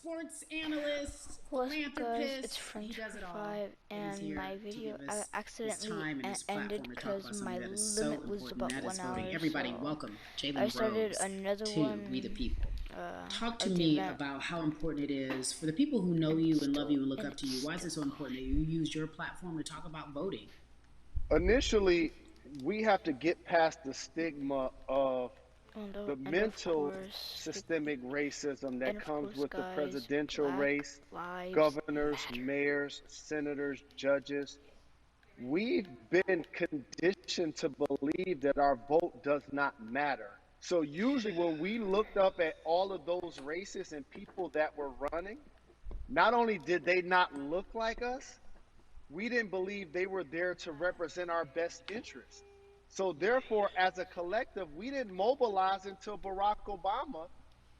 sports analyst, What's up guys, it's philanthropist. He does it all, 5 and he's and my here to video give I us his accidentally time and his ended platform to talk because about something my that is so limit was important, about and that is 1 voting. hour, Everybody, so welcome I Jalen started Rose another to We the one People. Talk to of the me event, about how important it is for the people who know and you and love you and look up to it's you. Why is still it so important that going. you use your platform to talk about voting? Initially, we have to get past the stigma of the And of mental course, systemic racism that comes with the guys, presidential Black race, Lives governors, Matter. mayors, senators, judges. We've been conditioned to believe that our vote does not matter. So usually when we looked up at all of those races and people that were running, not only did they not look like us, we didn't believe they were there to represent our best interests. So therefore, as a collective, we didn't mobilize until Barack Obama,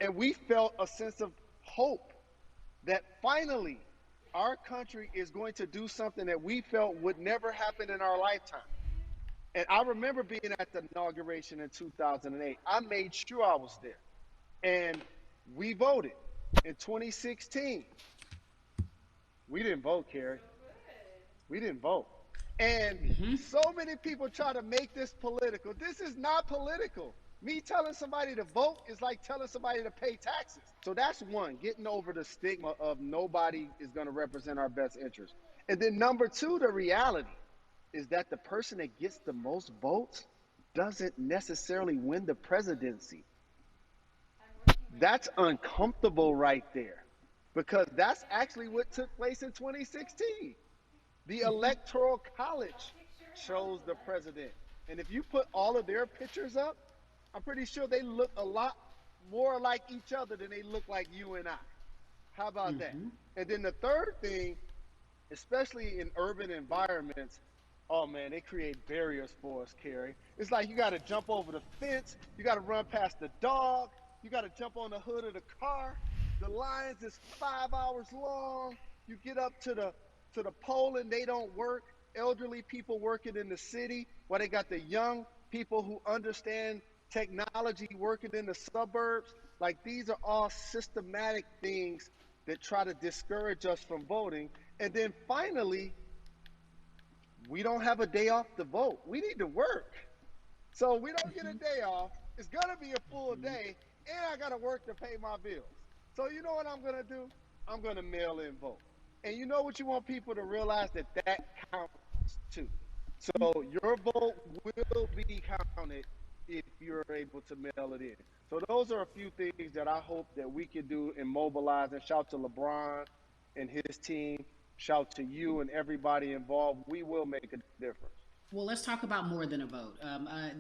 and we felt a sense of hope that finally our country is going to do something that we felt would never happen in our lifetime. And I remember being at the inauguration in 2008. I made sure I was there. And we voted in 2016. We didn't vote, Carrie. We didn't vote. And Mm-hmm. so many people try to make this political. This is not political. Me telling somebody to vote is like telling somebody to pay taxes. So that's one, getting over the stigma of nobody is going to represent our best interest. And then number two, the reality is that the person that gets the most votes doesn't necessarily win the presidency. That's uncomfortable right there because that's actually what took place in 2016. The Electoral College chose the president. And if you put all of their pictures up, I'm pretty sure they look a lot more like each other than they look like you and I. How about that? Mm-hmm. And then the third thing, especially in urban environments, oh man, they create barriers for us, Carrie. It's like you got to jump over the fence, you got to run past the dog, you got to jump on the hood of the car. The lines is 5 hours long. You get up to the pole and they don't work. Elderly people working in the city, while they got the young people who understand technology working in the suburbs. Like these are all systematic things that try to discourage us from voting. And then finally, we don't have a day off to vote. We need to work. So we don't get a day off. It's going to be a full Mm-hmm. day, and I got to work to pay my bills. So you know what I'm going to do? I'm going to mail in vote. And you know what you want people to realize that that counts too. So your vote will be counted if you're able to mail it in. So those are a few things that I hope that we can do and mobilize. And shout to LeBron and his team. Shout to you and everybody involved. We will make a difference. Well, let's talk about more than a vote.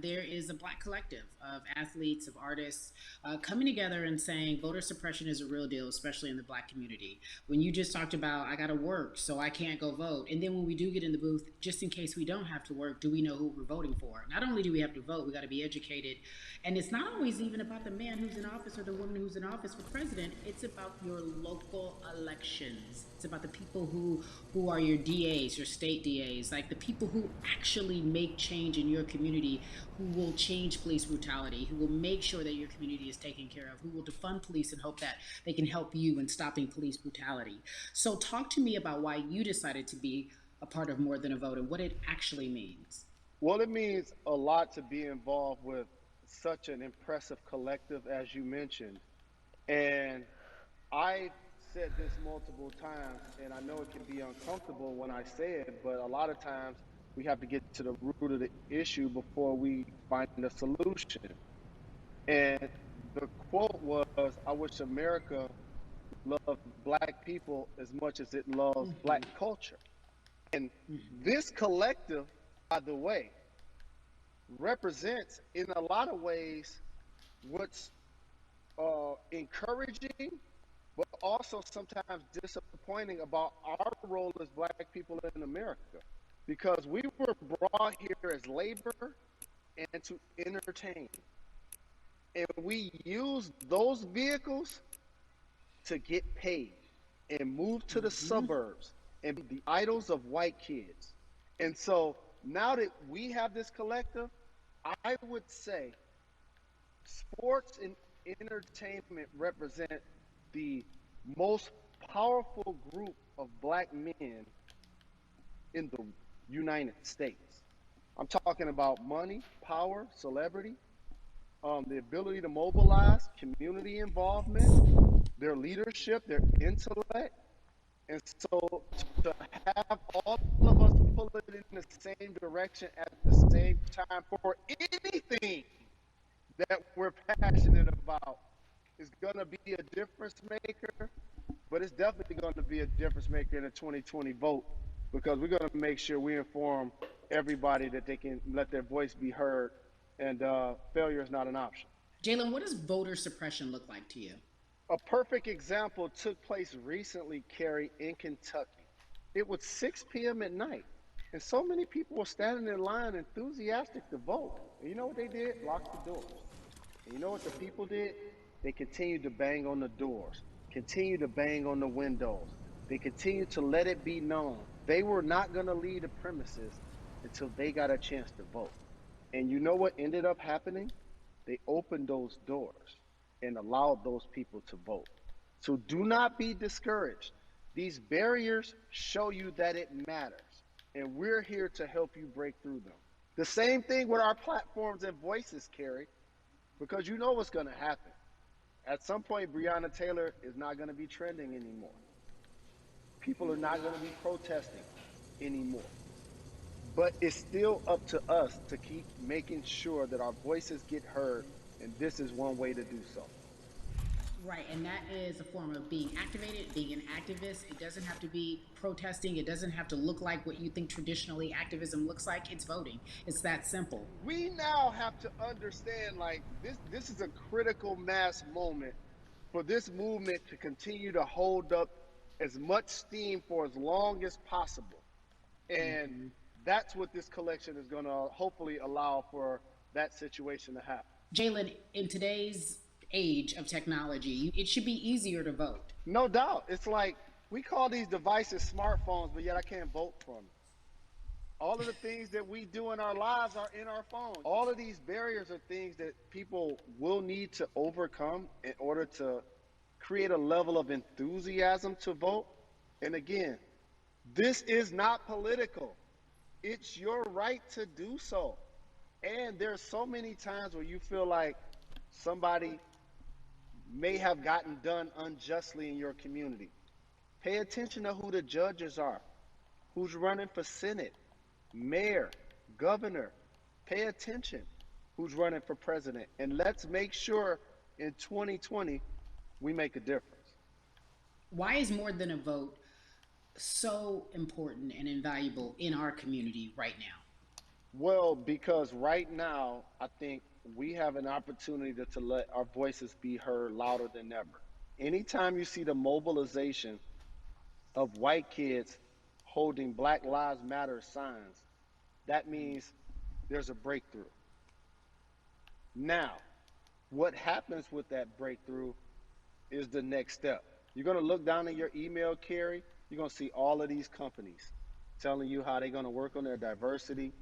There is a black collective of athletes, of artists coming together and saying voter suppression is a real deal, especially in the black community. When you just talked about, I got to work, so I can't go vote. And then when we do get in the booth, just in case we don't have to work, do we know who we're voting for? Not only do we have to vote, we got to be educated. And it's not always even about the man who's in office or the woman who's in office for president. It's about your local elections. It's about the people who are your DAs, your state DAs, like the people who actually make change in your community, who will change police brutality, who will make sure that your community is taken care of, who will defund police and hope that they can help you in stopping police brutality. So talk to me about why you decided to be a part of More Than a Vote and what it actually means. Well, it means a lot to be involved with such an impressive collective as you mentioned. And I've said this multiple times, and I know it can be uncomfortable when I say it, but a lot of times we have to get to the root of the issue before we find a solution. And the quote was, I wish America loved black people as much as it loves black Mm-hmm. culture. And Mm-hmm. this collective, by the way, represents in a lot of ways what's encouraging, but also sometimes disappointing about our role as black people in America. Because we were brought here as labor and to entertain. And we use those vehicles to get paid and move to the Mm-hmm. suburbs and be the idols of white kids. And so now that we have this collective, I would say sports and entertainment represent the most powerful group of black men in the United States. I'm talking about money, power, celebrity, the ability to mobilize, community involvement, their leadership, their intellect. And so to have all of us pull it in the same direction at the same time for anything that we're passionate about is going to be a difference maker, but it's definitely going to be a difference maker in the 2020 vote because we're going to make sure we inform everybody that they can let their voice be heard, and failure is not an option. Jalen, what does voter suppression look like to you? A perfect example took place recently, Carrie, in Kentucky. It was 6 p.m. at night, and so many people were standing in line enthusiastic to vote. And you know what they did? Locked the doors. And you know what the people did? They continued to bang on the doors, continued to bang on the windows. They continued to let it be known they were not going to leave the premises until they got a chance to vote. And you know what ended up happening? They opened those doors and allowed those people to vote. So do not be discouraged. These barriers show you that it matters, and we're here to help you break through them. The same thing with our platforms and voices, Carrie, because you know what's going to happen. At some point, Breonna Taylor is not going to be trending anymore. People are not going to be protesting anymore. But it's still up to us to keep making sure that our voices get heard, and this is one way to do so. Right, and that is a form of being activated, being an activist. It doesn't have to be protesting. It doesn't have to look like what you think traditionally activism looks like. It's voting. It's that simple. We now have to understand, like, this is a critical mass moment for this movement to continue to hold up as much steam for as long as possible. And that's what this collection is going to hopefully allow for that situation to happen. Jalen, in today's age of technology, it should be easier to vote. No doubt. It's like we call these devices smartphones, but yet I can't vote from them. All of the things that we do in our lives are in our phone. All of these barriers are things that people will need to overcome in order to create a level of enthusiasm to vote. And again, this is not political. It's your right to do so. And there's so many times where you feel like somebody may have gotten done unjustly in your community. Pay attention to who the judges are, who's running for Senate, mayor, governor. Pay attention who's running for president. And let's make sure in 2020 we make a difference. Why is more than a vote so important and invaluable in our community right now? Well, because right now, I think we have an opportunity to let our voices be heard louder than ever. Anytime you see the mobilization of white kids holding Black Lives Matter signs, that means there's a breakthrough. Now, what happens with that breakthrough is the next step. You're going to look down in your email, Carrie. You're going to see all of these companies telling you how they're going to work on their diversity,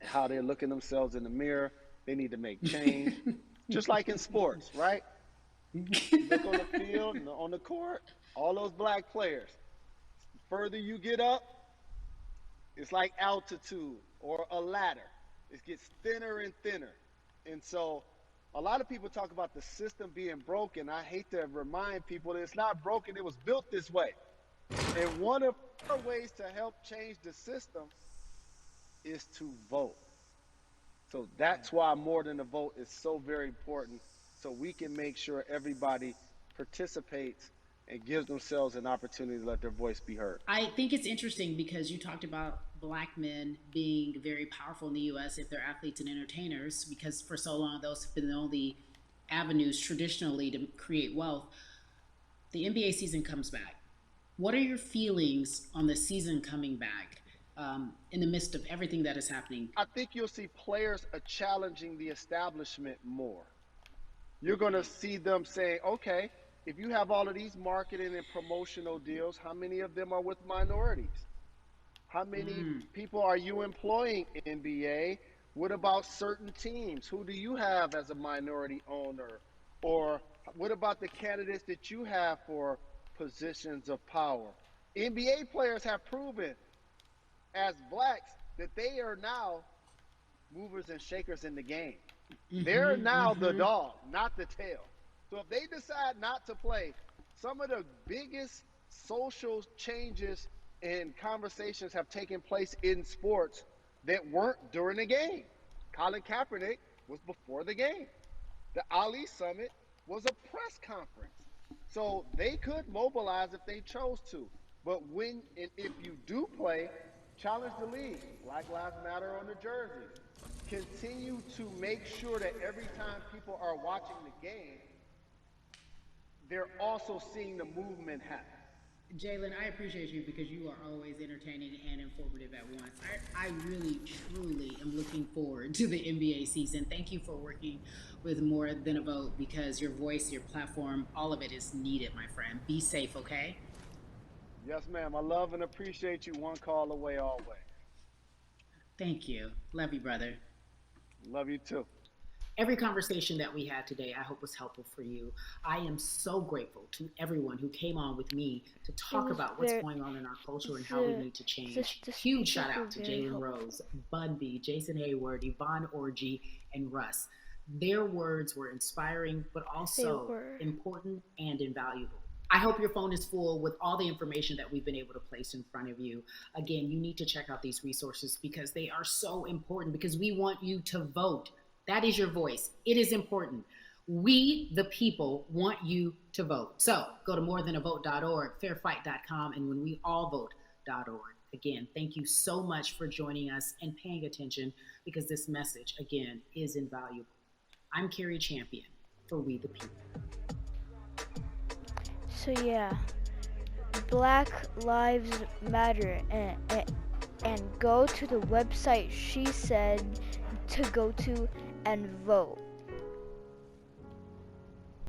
how they're looking themselves in the mirror. They need to make change. Just like in sports, right? Look on the field and on the court, all those black players. The further you get up, it's like altitude or a ladder. It gets thinner and thinner. And so a lot of people talk about the system being broken. I hate to remind people that it's not broken. It was built this way. And one of the ways to help change the system is to vote. So that's why more than a vote is so very important, so we can make sure everybody participates and gives themselves an opportunity to let their voice be heard. I think it's interesting because you talked about black men being very powerful in the U.S. if they're athletes and entertainers, because for so long those have been the only avenues traditionally to create wealth. The NBA season comes back. What are your feelings on the season coming back? In the midst of everything that is happening? I think you'll see players challenging the establishment more. You're going to see them saying, okay, if you have all of these marketing and promotional deals, how many of them are with minorities? How many people are you employing, NBA? What about certain teams? Who do you have as a minority owner? Or what about the candidates that you have for positions of power. NBA players have proven as blacks that they are now movers and shakers in the game. They're now the dog, not the tail. So if they decide not to play, some of the biggest social changes and conversations have taken place in sports that weren't during the game. Colin Kaepernick was before the game. The Ali Summit was a press conference. So they could mobilize if they chose to. But when and if you do play, challenge the league. Black Lives Matter on the jerseys. Continue to make sure that every time people are watching the game, they're also seeing the movement happen. Jalen, I appreciate you because you are always entertaining and informative at once. I really, truly am looking forward to the NBA season. Thank you for working with More Than a Vote because your voice, your platform, all of it is needed, my friend. Be safe, okay? Yes, ma'am. I love and appreciate you. One call away always. Thank you. Love you, brother. Love you too. Every conversation that we had today, I hope was helpful for you. I am so grateful to everyone who came on with me to talk about what's going on in our culture and how we need to change. Huge shout out to Jalen Rose, Bun B, Jason Hayward, Yvonne Orgy, and Russ. Their words were inspiring, but also important and invaluable. I hope your phone is full with all the information that we've been able to place in front of you. Again, you need to check out these resources because they are so important because we want you to vote. That is your voice. It is important. We, the people, want you to vote. So go to morethanavote.org, fairfight.com, and whenweallvote.org. Again, thank you so much for joining us and paying attention because this message, again, is invaluable. I'm Carrie Champion for We the People. So yeah, Black Lives Matter, and go to the website she said to go to and vote.